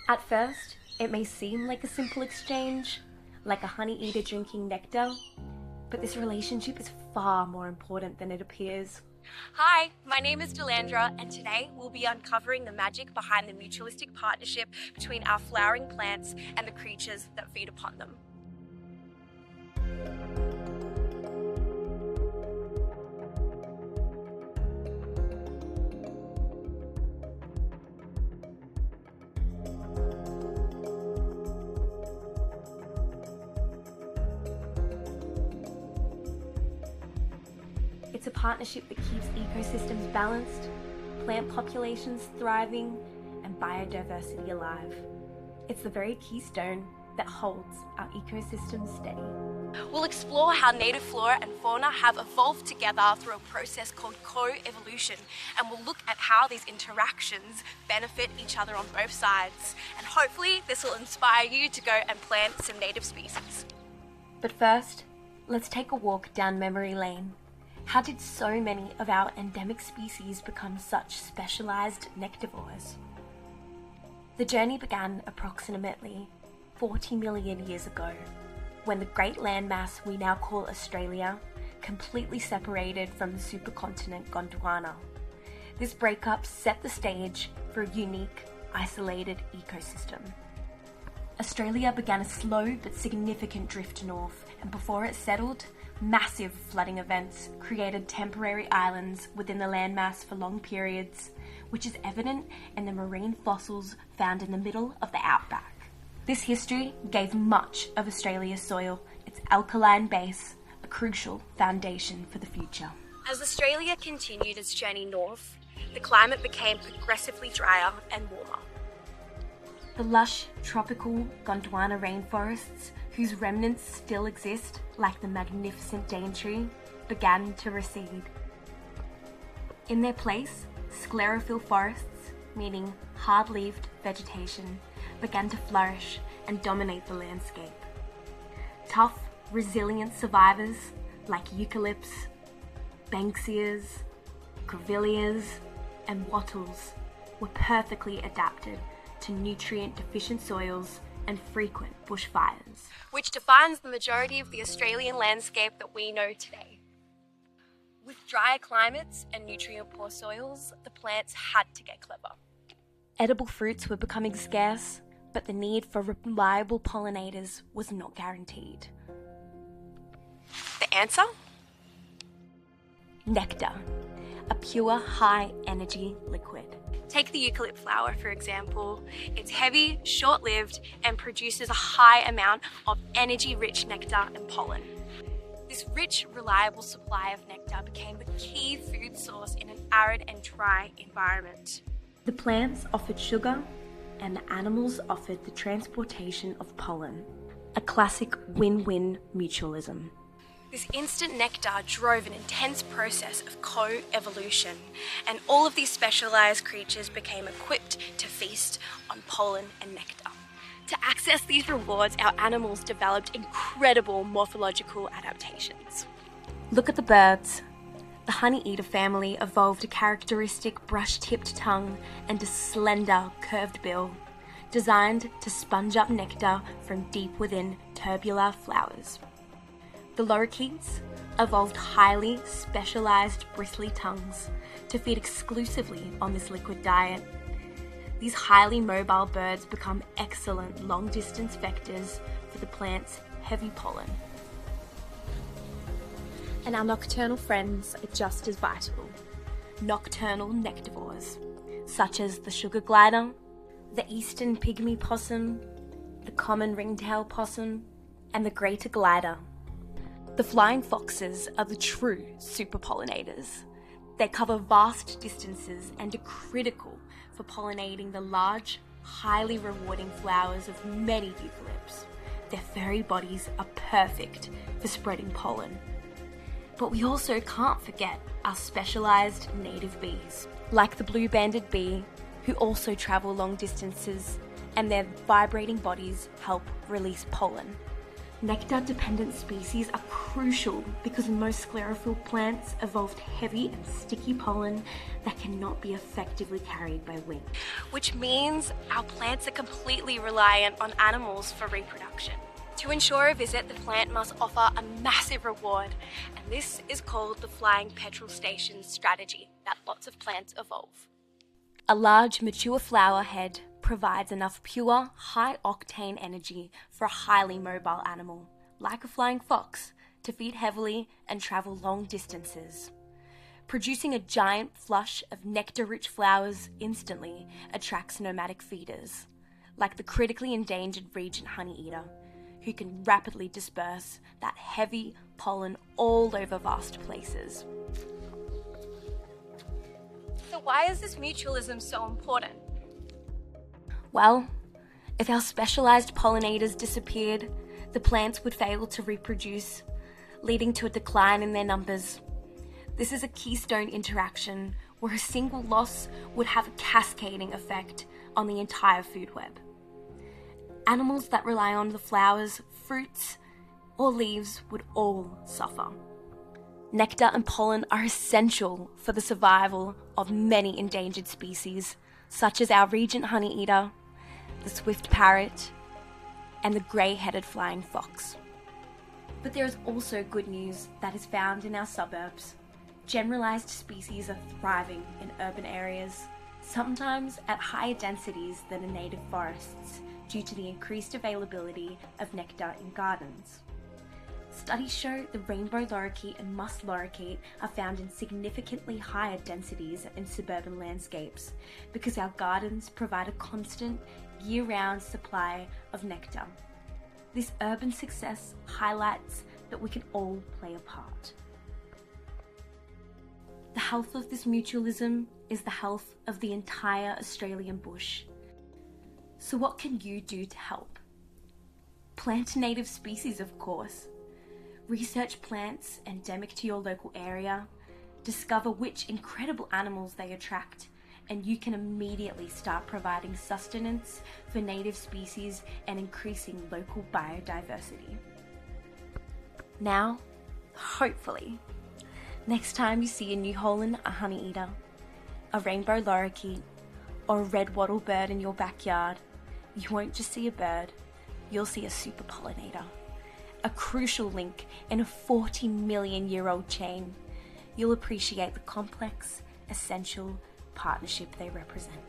At first, it may seem like a simple exchange, like a honey eater drinking nectar, but this relationship is far more important than it appears. Hi, my name is Delandra, and today we'll be uncovering the magic behind the mutualistic partnership between our flowering plants and the creatures that feed upon them. It's a partnership that keeps ecosystems balanced, plant populations thriving, and biodiversity alive. It's the very keystone that holds our ecosystem steady. We'll explore how native flora and fauna have evolved together through a process called co-evolution, and we'll look at how these interactions benefit each other on both sides. And hopefully this will inspire you to go and plant some native species. But first, let's take a walk down memory lane. How did so many of our endemic species become such specialized nectivores? The journey began approximately 40 million years ago, when the great landmass we now call Australia completely separated from the supercontinent Gondwana. This breakup set the stage for a unique, isolated ecosystem. Australia began a slow but significant drift north, and before it settled, massive flooding events created temporary islands within the landmass for long periods, which is evident in the marine fossils found in the middle of the outback. This history gave much of Australia's soil its alkaline base, a crucial foundation for the future. As Australia continued its journey north, the climate became progressively drier and warmer. The lush, tropical Gondwana rainforests, whose remnants still exist, like the magnificent Daintree, began to recede. In their place, sclerophyll forests, meaning hard-leaved vegetation, began to flourish and dominate the landscape. Tough, resilient survivors like eucalypts, banksias, grevilleas, and wattles were perfectly adapted to nutrient-deficient soils and frequent bushfires, which defines the majority of the Australian landscape that we know today. With drier climates and nutrient-poor soils, the plants had to get clever. Edible fruits were becoming scarce, but the need for reliable pollinators was not guaranteed. The answer? Nectar, a pure, high-energy liquid. Take the eucalypt flower, for example. It's heavy, short-lived, and produces a high amount of energy-rich nectar and pollen. This rich, reliable supply of nectar became the key food source in an arid and dry environment. The plants offered sugar, and the animals offered the transportation of pollen. A classic win-win mutualism. This instant nectar drove an intense process of co-evolution, and all of these specialized creatures became equipped to feast on pollen and nectar. To access these rewards, our animals developed incredible morphological adaptations. Look at the birds. The honey-eater family evolved a characteristic brush-tipped tongue and a slender, curved bill, designed to sponge up nectar from deep within tubular flowers. The lorikeets evolved highly specialized bristly tongues to feed exclusively on this liquid diet. These highly mobile birds become excellent long-distance vectors for the plant's heavy pollen. And our nocturnal friends are just as vital. Nocturnal nectivores, such as the sugar glider, the eastern pygmy possum, the common ringtail possum, and the greater glider. The flying foxes are the true super pollinators. They cover vast distances and are critical for pollinating the large, highly rewarding flowers of many eucalypts. Their furry bodies are perfect for spreading pollen. But we also can't forget our specialized native bees, like the blue-banded bee, who also travel long distances, and their vibrating bodies help release pollen. Nectar-dependent species are crucial because most sclerophyll plants evolved heavy and sticky pollen that cannot be effectively carried by wind. Which means our plants are completely reliant on animals for reproduction. To ensure a visit, the plant must offer a massive reward, and this is called the flying petrol station strategy that lots of plants evolve. A large, mature flower head provides enough pure, high-octane energy for a highly mobile animal, like a flying fox, to feed heavily and travel long distances. Producing a giant flush of nectar-rich flowers instantly attracts nomadic feeders, like the critically endangered regent honeyeater, who can rapidly disperse that heavy pollen all over vast places. So why is this mutualism so important? Well, if our specialised pollinators disappeared, the plants would fail to reproduce, leading to a decline in their numbers. This is a keystone interaction where a single loss would have a cascading effect on the entire food web. Animals that rely on the flowers, fruits, or leaves would all suffer. Nectar and pollen are essential for the survival of many endangered species, such as our regent honeyeater, the swift parrot, and the grey-headed flying fox. But there is also good news that is found in our suburbs. Generalised species are thriving in urban areas, sometimes at higher densities than in native forests, due to the increased availability of nectar in gardens. Studies show the rainbow lorikeet and musk lorikeet are found in significantly higher densities in suburban landscapes because our gardens provide a constant, year-round supply of nectar. This urban success highlights that we can all play a part. The health of this mutualism is the health of the entire Australian bush. So what can you do to help? Plant native species, of course. Research plants endemic to your local area, discover which incredible animals they attract, and you can immediately start providing sustenance for native species and increasing local biodiversity. Now, hopefully, next time you see a New Holland honeyeater, a rainbow lorikeet, or a red wattle bird in your backyard, you won't just see a bird, you'll see a super pollinator. A crucial link in a 40 million year old chain. You'll appreciate the complex, essential partnership they represent.